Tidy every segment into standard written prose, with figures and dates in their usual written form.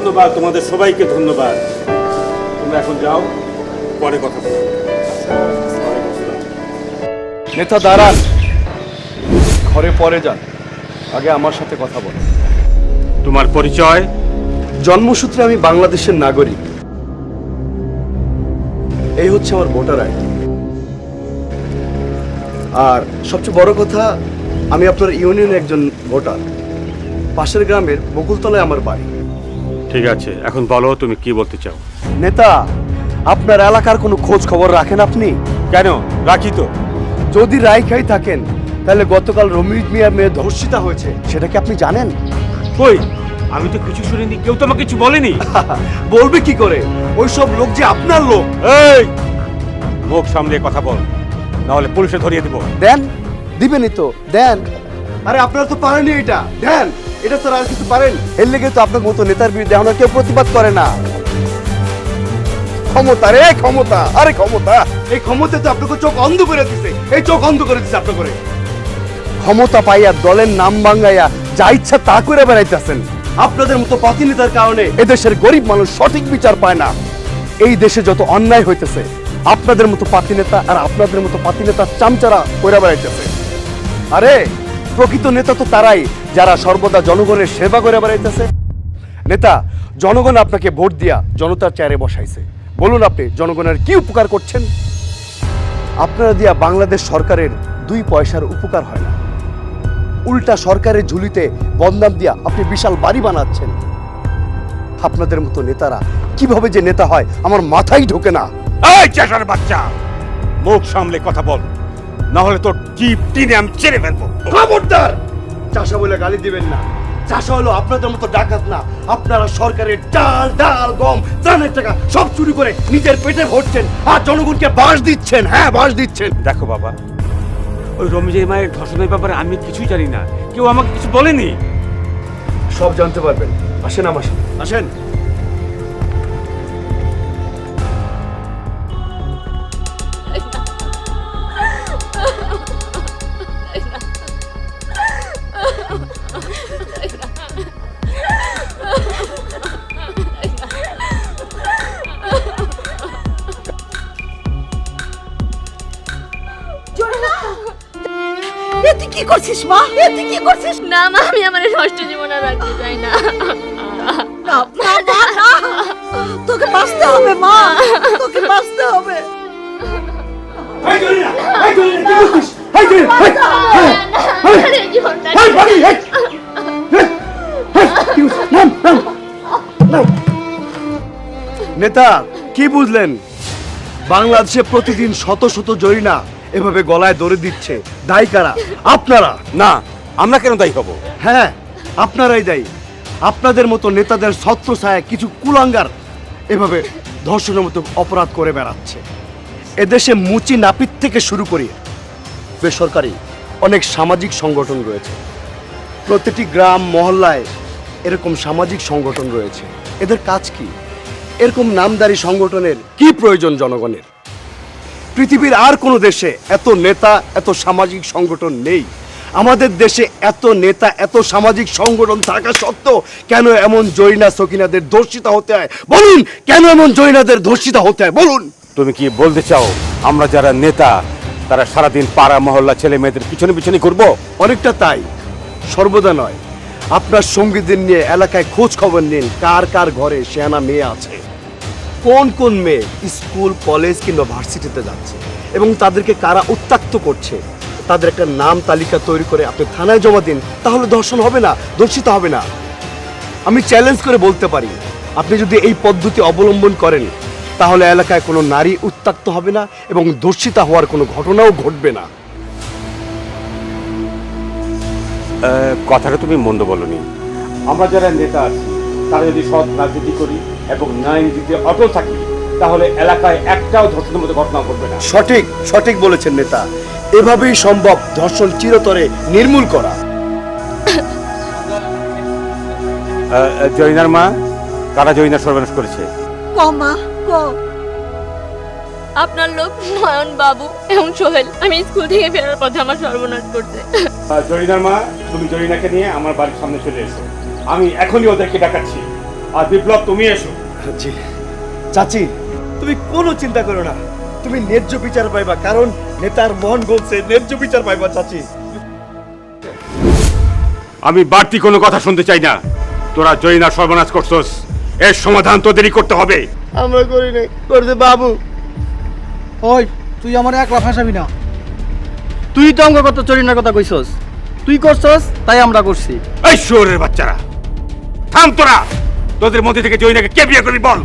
ধন্যবাদ, তোমাদের সবাইকে ধন্যবাদ। তোমরা এখন যাও, পরে কথা বলবো। নেতা দাঁড়ান, ঘরে পরে যান, আগে আমার সাথে কথা বলেন। তোমার পরিচয়? জন্মসূত্রে আমি বাংলাদেশের নাগরিক। এই হচ্ছে আমার ভোটার আইডি। আর সবচেয়ে বড় কথা, আমি আপনার ইউনিয়নের একজন ভোটার। পাশের গ্রামের বকুলতলায় আমার বাড়ি। ঠিক আছে, এখন বলো তুমি কি বলতে চাও। নেতা, আপনার এলাকার কোনো খোঁজ খবর রাখেন আপনি? কেন, রাখি তো। যদি রাইখাই থাকেন, তাহলে গতকাল রমিজ মিয়ার মেয়ে ধর্ষিতা হয়েছে, সেটা কি আপনি জানেন? কই, আমি তো কিছু শুনিনি, কেউ তো আমাকে কিছু বলেনি। বলবে কি করে? ওই সব লোক যে আপনার লোক। এই, মুখ সামলে কথা বল, নাহলে পুলিশে ধরিয়ে দিব। দেন, দিবেনই তো, দেন। আরে আপনারা তো পারেনই এটা, দেন। এটা তো আর কিছু পারেন? এর লেগে তো আপনার মতো নেতার বিরুদ্ধে আমরা কেউ প্রতিবাদ করে না। ক্ষমতা রে ক্ষমতা, আরে ক্ষমতা, এই ক্ষমতা তো আপনাকে চোখ অন্ধ করে দিছে, এই চোখ অন্ধ করে দিছে আপনার করে। ক্ষমতা পাইয়া দলের নাম ভাঙাইয়া যা ইচ্ছা তা করে বেড়াইতেছেন। আপনাদের মতো পাতি নেতার কারণে এদেশের গরিব মানুষ সঠিক বিচার পায় না। এই দেশে যত অন্যায় হইতেছে, আপনাদের মতো পাতি নেতা আর আপনাদের মতো পাতি নেতার চামচারা কইরা বেড়াইতেছে। আরে প্রকৃত নেতা তো তারাই যারা সর্বদা জনগণের সেবা করে বেড়াইতেছে। নেতা, জনগণ আপনাকে ভোট দিয়া জনতার চেয়ারে বসাইছে। বলুন আপনি জনগণের কি উপকার করছেন? আপনারা দিয়া বাংলাদেশ সরকারের 2 পয়সার উপকার হয় না। উল্টা সরকারের ঝুলিতে বদনাম দিয়া আপনি বিশাল বাড়ি বানাচ্ছেন। আপনাদের মতো নেতারা কিভাবে যে নেতা হয় আমার মাথায় ঢোকে না। এই চেশার বাচ্চা, মুখ সামলে কথা বল, না হলে তোর জিভ টিনে আমি ছেড়ে ফেলবো। খবরদার! চাষা বলে গালি দিবেন না। চাষা হলো আপনাদের মতো ডাকাত না। আপনারা সরকারের ডাল ডাল গম ত্রাণের টাকা সব চুরি করে নিজের পেটে ভরছেন আর জনগণকে বাস দিচ্ছেন। হ্যাঁ, বাস দিচ্ছেন। দেখো বাবা, ওই রমিজের মায়ের ধর্ষণের ব্যাপারে আমি কিছুই জানি না, কেউ আমাকে কিছু বলেনি। সব জানতে পারবেন, আসেন আমার সাথে, আসেন। তুই কি করছিস মা? তুই কি করছিস? না মা, আমি আমার নষ্ট জীবন আর রাখতে চাই না। না মা, না, তোকে বাঁচতে হবে মা, তোকে বাঁচতে হবে। এই জরিনা, এই জরিনা, কি করছিস? এই জরিনা, এই জীবনটা নেতা, কি বুঝলেন? বাংলাদেশে প্রতিদিন শত শত জরিনা এভাবে গলায় দড়ি দিচ্ছে। দায়ী কারা? আপনারা। না, আমরা কেন দায়ী হব? হ্যাঁ, আপনারাই দায়ী। আপনাদের মতো নেতাদের ছত্রছায়ায় কিছু কুলাঙ্গার এভাবে ধর্ষণের মতো অপরাধ করে বেড়াচ্ছে। এদেশে মুচি নাপিত থেকে শুরু করি বেসরকারি অনেক সামাজিক সংগঠন রয়েছে। প্রতিটি গ্রাম মহল্লায় এরকম সামাজিক সংগঠন রয়েছে। এদের কাজ কি? এরকম নামদারি সংগঠনের কি প্রয়োজন জনগণের? পৃথিবীর আর কোনো দেশে এত নেতা, এত সামাজিক সংগঠন নেই। আমাদের দেশে এত নেতা, এত সামাজিক সংগঠন থাকা সত্ত্বেও কেন এমন জরিনা সকিনাদের ধর্ষিতা হতে হয়? বলুন, কেন এমন জরিনাদের ধর্ষিতা হতে হয়? বলুন। তুমি কি বলতে চাও আমরা যারা নেতা তারা সারাদিন পাড়া মহল্লা ছেলে মেয়েদের পিছনে পিছনে ঘুরবো? অনেকটা তাই, সর্বদা নয়। আপনার সঙ্গীদের নিয়ে এলাকায় খোঁজ খবর নিন, কার কার ঘরে সেয়ানা মেয়ে আছে, কোন কোন মেয়ে স্কুল কলেজ কিংবা ভার্সিটিতে যাচ্ছে এবং তাদেরকে কারা উত্ত্যক্ত করছে। তাদের একটা নাম তালিকা তৈরি করে আপনি থানায় জমা দিন, তাহলে ধর্ষণ হবে না, ধর্ষিত হবে না। আমি চ্যালেঞ্জ করে বলতে পারি, আপনি যদি এই পদ্ধতি অবলম্বন করেন তাহলে এলাকায় কোনো নারী উত্ত্যক্ত হবে না এবং ধর্ষিতা হওয়ার কোনো ঘটনাও ঘটবে না। কথাটা তুমি মন্দ বলনি। আমরা যারা নেতা আছি তারা যদি সৎ রাজনীতি করি এবং ন্যায় নীতিতে অটল থাকি তাহলে এলাকায় একটাও ধর্ষণের মতো ঘটনা ঘটবে না। সঠিক, সঠিক বলেছেন নেতা। এভাবেই সম্ভব ধর্ষণ চিরতরে নির্মূল করা। জরিনার মা, কারা জরিনার সর্বনাশ করেছে? ক মা, ক। আপনার লোক নয়ন বাবু এবং সোহেল আমি স্কুল থেকে ফেরার পথে আমার সর্বনাশ করছে। জরিনার মা, তুমি জরিনাকে নিয়ে আমার বাড়ির সামনে চলে এসো, আমি এখনই ওদেরকে ডাকাচ্ছি। আর বিপ্লব তুমি এসো। জি চাচি, তুমি কোনো চিন্তা করো না, তুমি ন্যায্য বিচার পাইবা, কারণ নেতার মন বলছে ন্যায্য বিচার পাইবা চাচি। আমি বাড়তি কোনো কথা শুনতে চাই না। তোরা জয়না সর্বনাশ করছস, এর সমাধান তোদেরই করতে হবে। আমরা করি নাই, করছে বাবু। ওই তুই আমার একলা ফাঁসাবি না, তুই তো আমাকে কত চরিনার কথা কইছস, তুই করছস তাই আমরা করছি। এই শুয়োরের বাচ্চারা, থাম তোরা। তোদের মধ্যে থেকে জয়নাকে কে বিয়ে করবি বল।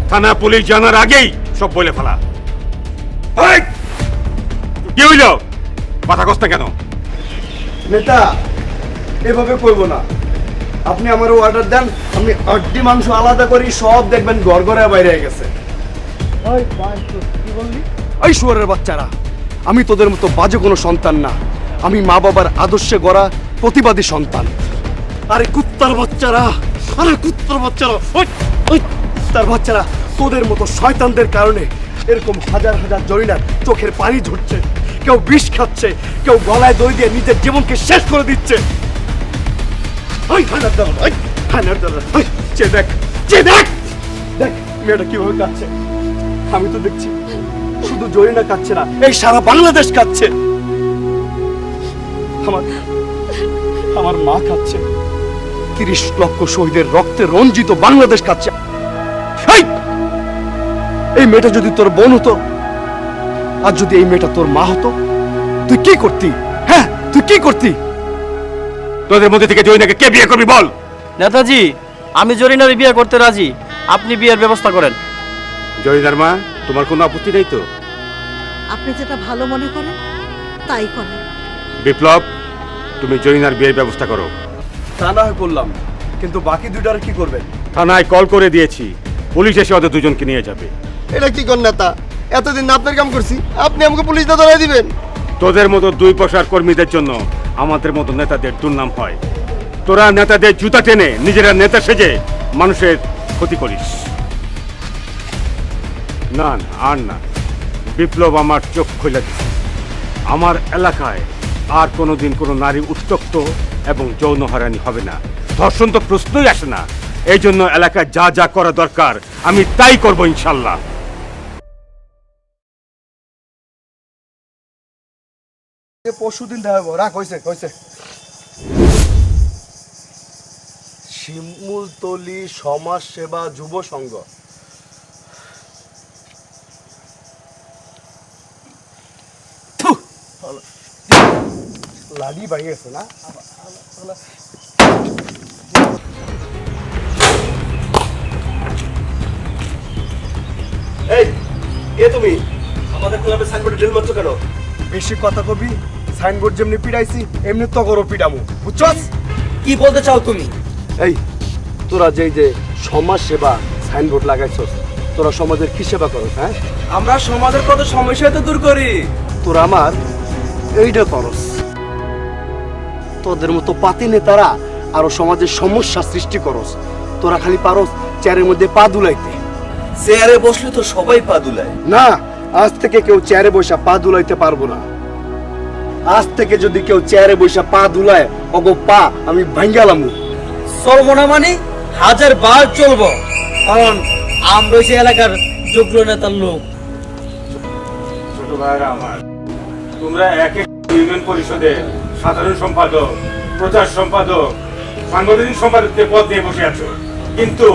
থানা পুলিশ জানার আগেই সব বলে ফেলা। এই, কি হইল? কথা কস না কেন? নেতা এভাবে করব না, আপনি আমার অর্ডার দেন, আমি আড্ডি মাংস আলাদা করি, সব দেখবেন গড়গড়ে বাইরে গেছে। কি বললি? এই শুয়োরের বাচ্চারা, আমি তোদের মতো বাজে কোনো সন্তান না, আমি মা বাবার আদর্শে গড়া প্রতিবাদী সন্তান। আরে কুত্তার বাচ্চারা, আরে কুত্তার বাচ্চারা, ওই ওই কুত্তার বাচ্চারা, তোদের মতো শয়তানদের কারণে এরকম হাজার হাজার জরিনার চোখের পানি ঝরছে, কেউ বিষ খাচ্ছে, কেউ গলায় দড়ি দিয়ে নিজের জীবনকে শেষ করে দিচ্ছে। ওই হানার দাও, ওই হানার দাও, ওই চেয়ে দেখ, চেয়ে দেখ, দেখ মেয়েটা কিভাবে কাচ্ছে। আমি তো দেখছি শুধু জরিনা কাচ্ছে না, এই সারা বাংলাদেশ কাচ্ছে। আমার মা কাচ্ছে, 30 লক্ষ শহীদের রক্তে রঞ্জিত বাংলাদেশ কাচ্ছে। এই মেয়েটা যদি তোর বোন হতো, আর যদি এই মেয়েটা তোর মা হতো, তুই কি করতি? হ্যাঁ, তুই কি করতি? তোদের মধ্যে থেকে জয়নাকে কে বিয়ে করবি বল। নেতাজি, আমি জরিনার বিয়ে করতে রাজি, আপনি বিয়ের ব্যবস্থা করেন। জয়নার মা, তোমার কোনো আপত্তি নেই তো? আপনি যেটা ভালো মনে করেন তাই করেন। বিপ্লব, তুমি জয়নার বিয়ের ব্যবস্থা করো। তা না হয় করলাম, কিন্তু বাকি দুইটার কি করবেন? থানায় কল করে দিয়েছি, পুলিশ এসে ওদের দুজনকে নিয়ে যাবে। এটা কি কর নেতা, এতদিন আপনার কাম করছি, আপনি আমাকে পুলিশ ধরাই দিবেন? তোদের মতো দুই পয়সার কর্মীদের জন্য আমাদের মতো নেতাদের দুর্নাম হয়। তোরা নেতাদের জুতা টেনে নিজেরা নেতা সেজে মানুষের ক্ষতি করিস। না না, আর না। বিপ্লব আমার চোখ খুলে দিচ্ছে। আমার এলাকায় আর কোনোদিন কোনো নারী উত্ত্যক্ত এবং যৌন হয়রানি হবে না। ধর্ষণ তো প্রশ্নই আসে না। এই জন্য এলাকায় যা যা করা দরকার আমি তাই করব ইনশাল্লাহ। পরশুদিন দেখাবো, রাখ, হয়েছে হয়েছে। শিমুলতলি সমাজ সেবা যুব সংঘ। লাডি বাড়ি গেছে না? এই কে তুমি? আমাদের ক্লাবে সাইনবোর্ডে ঢিল মারছো কেন? বেশি কথা কবি, সাইনবোর্ড যেমনি পিড়াইছি এমনি তো করো পিড়ামু, বুঝছস? কি বলতে চাও তুমি? এই তোরা যেই যে সমাজ সেবা সাইনবোর্ড লাগাইছস, তোরা সমাজের কি সেবা করস? হ্যাঁ, আমরা সমাজের কত সমস্যা তো দূর করি। তোরা আমার এইটা করস। তোদের মতো পাতি নেতারা আরো সমাজের সমস্যা সৃষ্টি করস। তোরা খালি পারস চেয়ারের মধ্যে পা দুলাইতে। চেয়ারে বসলে তো সবাই পা দুলায়। না, আজ থেকে কেউ চেয়ারে বসে পা দুলাইতে পারবো না। আজ থেকে যদি কেউ চেয়ারে বসে পা দুলায়, অগো পা আমি ভাঙ্গালামু। চলবো না মানে 1000 বার চলবো, কারণ আমরা হচ্ছে এলাকার যোগ্য নেতার লোক। ছোট ভাইরা আমার, তোমরা এক এক ইউনিয়ন পরিষদের সাধারণ সম্পাদক, প্রচার সম্পাদক, সাংগঠনিক সম্পাদকের পদ নিয়ে বসে আছো, কিন্তু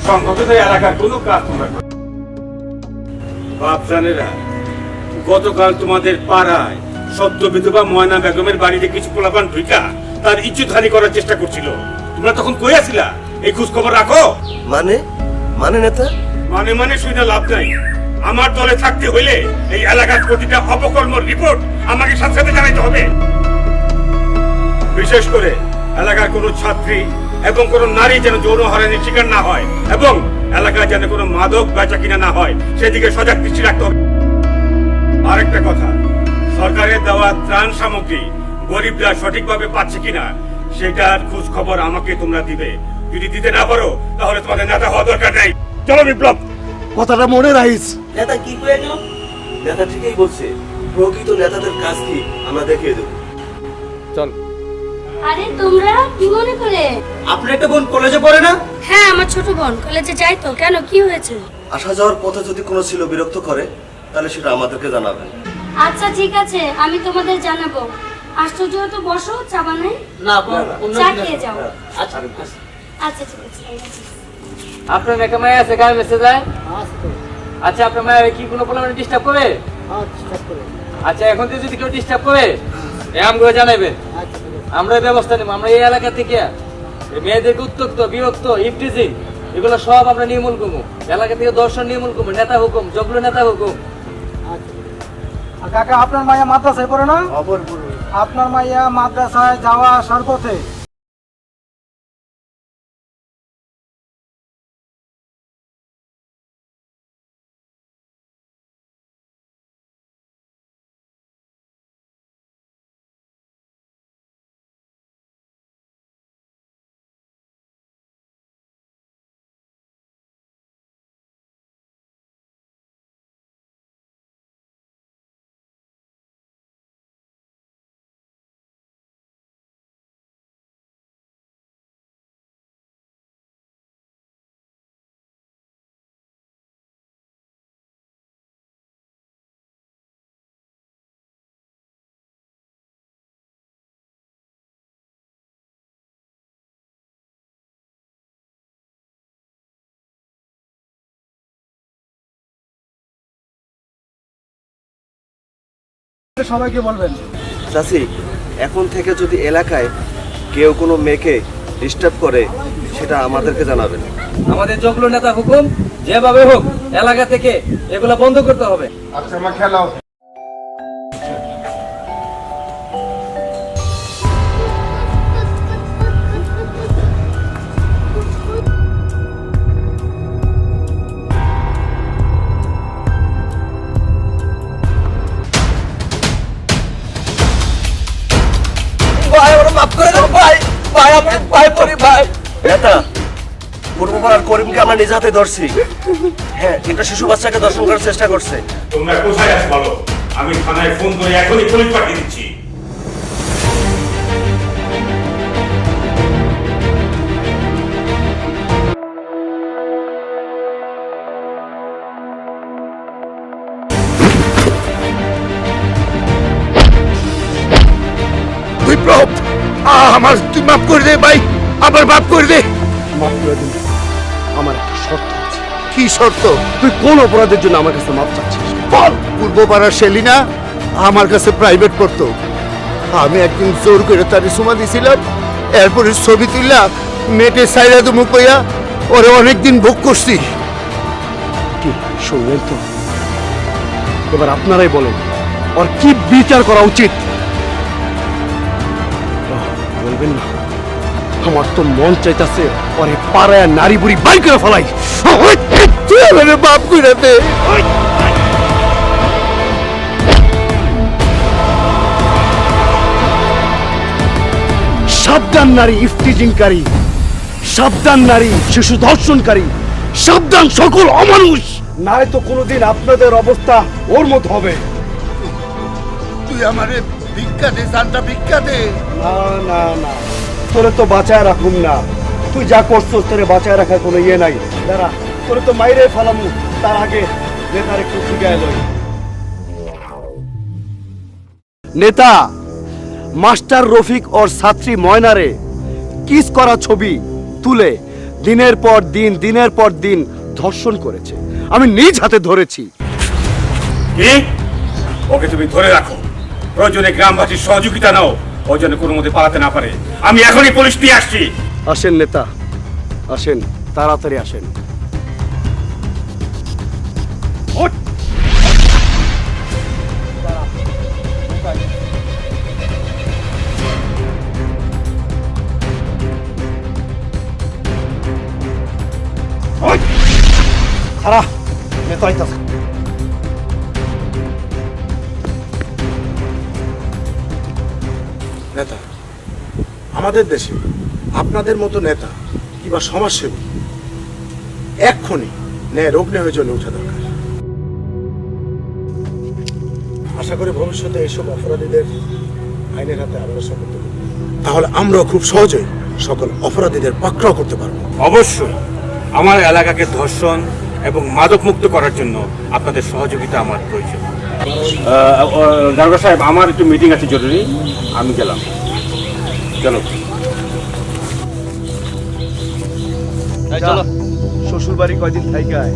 সংগঠনের এলাকার কোনো কাজ তোমরা করো না। বাপজানেরা, গতকাল তোমাদের পাড়ায় সদ্য বিধবা ময়না বেগমের বাড়িতে কিছু পোলাপান ঢুকা তার ইজ্জতহানি করার চেষ্টা করছিল। তোমরা তখন কই আছিলা? এই খোঁজ খবর রাখো। মানে নেতা, মানে শুনে লাভ নাই। আমার দলে থাকতে হইলে এই এলাকার প্রতিটা অপকর্মের রিপোর্ট আমাকে সাথে সাথে জানাইতে হবে। বিশেষ করে এলাকার কোনো ছাত্রী এবং কোনো নারী যেন যৌন হয়রানির শিকার না হয়, এবং এলাকায় যেন কোনো মাদক বেচা কিনা না হয়, সেদিকে সজাগ দৃষ্টি রাখতে হবে। আরেকটা কথা, সরকারের দেওয়া ত্রাণ সামগ্রী গরিবরা সঠিকভাবে পাচ্ছে কিনা সেটার খোঁজ খবর আমাকে তোমরা দিবে। যদি দিতে না পারো তাহলে তোমাদের নেতা হওয়া দরকার নেই। চলো বিপ্লব। কথাটা মনে রাখিস। নেতা কি কয়ে গেল? নেতা ঠিকই বলছে, প্রকৃত নেতাদের কাজ কি আমরা দেখিয়ে দেব। চল। আরে তোমরা কি মনে করে? আপনার একটা বোন কলেজে পড়ে না? হ্যাঁ, আমার ছোট বোন কলেজে যায় তো। কেন, কি হয়েছে? আসা যাওয়ার পথে যদি কোনো ছিল বিরক্ত করে তাহলে সেটা আমাদেরকে জানাবেন। আচ্ছা ঠিক আছে, আমি তোমাদের জানাবো। আশ্চর্য তো, বসো, চা বানাই। না, চা খেয়ে যাও। আচ্ছা আচ্ছা ঠিক আছে। আপনার একটা মায়া আছে গায়ে মেসে যায়। আচ্ছা আপনার মায়া কি কোনো প্রবলেম ডিস্টার্ব করে? আচ্ছা এখন থেকে যদি কেউ ডিস্টার্ব করে আমগুলো জানাবেন, আমরা ব্যবস্থা নেব। আমরা এই এলাকা থেকে এই মেয়েদেরকে উত্ত্যক্ত, বিরক্ত, ইফটিজিং এগুলো সব আমরা নির্মূল করবো। এলাকা থেকে দর্শন নির্মূল করবো, নেতা হুকুম, জগলু নেতা হুকুম। কাকা, আপনার মাইয়া মাদ্রাসায় পড়ে না? আপনার মাইয়া মাদ্রাসায় যাওয়া আসার পথে সবাইকে বলবেন। চাচি, এখন থেকে যদি এলাকায় কেউ কোনো মেয়েকে ডিস্টার্ব করে সেটা আমাদেরকে জানাবেন। আমাদের জগলু নেতা হুকুম, যেভাবে হোক এলাকা থেকে এগুলো বন্ধ করতে হবে। আচ্ছা মা খেলাও। নেতা, পূর্বপাড়ার করিমকে আমরা নিজ হাতে ধরছি। হ্যাঁ, একটা শিশু বাচ্চাকে দর্শন করার চেষ্টা করছে। তোমরা কোথায় আছো বলো, আমি থানায় ফোন করে এখনই পুলিশ পাঠিয়ে দিচ্ছি। বিপ্লব, আমার তুই মাফ করে দে ভাই, আমার মাফ করে দে। মাফ করে দিন, আমার একটা শর্ত আছে। কি শর্ত? তুই কোন অপরাধের জন্য আমার কাছে মাফ চাচ্ছিস বল। পূর্বপাড়ার সেলিনা আমার কাছে প্রাইভেট পড়তো, আমি একদিন জোর করে তার সুমা দিছিলাম, এরপরে ছবি তুললা নেটে সাইরা তো মুখ কইয়া ওরে অনেকদিন ভোগ করছি। কি শুনলেন তো? এবার আপনারাই বলেন ওর কি বিচার করা উচিত। বলবেন না? আমার তো মন চাইতাছে ওরে পাড়ায় নারী বুড়ি বাই করে ফেলাই। তুই আমারে বাপ কইরা দে। সাবধান নারী ইফতিজিংকারী, সাবধান নারী শিশু ধর্ষণকারী, সাবধান সকল অমানুষ, নাই তো কোনোদিন আপনাদের অবস্থা ওর মতো হবে। তুই আমারে ভিক্ষা দে, সান্টা ভিক্ষা দে। না না না, তোরে তো বাঁচায় রাখুম না। তুই যা করছস তোরে বাঁচায় রাখার কোনো ইয়ে নাই। দাঁড়া, তোরে তো মাইরে ফেলামু, তার আগে নেতার একটু শিখায় লই। নেতা, মাস্টার রফিক ওর ছাত্রী ময়নারে কিস করা ছবি তুলে দিনের পর দিন ধর্ষণ করেছে। আমি নিজ হাতে ধরেছি। কি? ওকে তুমি ধরে রাখো, প্রয়োজনে গ্রামবাসীর সহযোগিতা নাও, ও যেন কোনো মতে পালাতে না পারে। আমি এখনই পুলিশ নিয়ে আসছি। আসেন নেতা, আসেন, তাড়াতাড়ি আসেন। খারা, নেতা আইতাছে। নেতা, আমাদের দেশে আপনাদের মতো নেতা কিংবা সমাজসেবী এক্ষুনি ন্যায় রগ্নে হয়ে চলে ওঠা দরকার। আশা করি ভবিষ্যতে এইসব অপরাধীদের আইনের হাতে আমরা সমর্থ করি, তাহলে আমরাও খুব সহজেই সকল অপরাধীদের পাকড়াও করতে পারবো। অবশ্যই আমার এলাকাকে ধর্ষণ এবং মাদক মুক্ত করার জন্য আপনাদের সহযোগিতা আমার প্রয়োজন। দারোগা সাহেব, আমার একটু মিটিং আছে জরুরি, আমি গেলাম। চলো। চলো শ্বশুর বাড়ি কয়দিন থাইকায়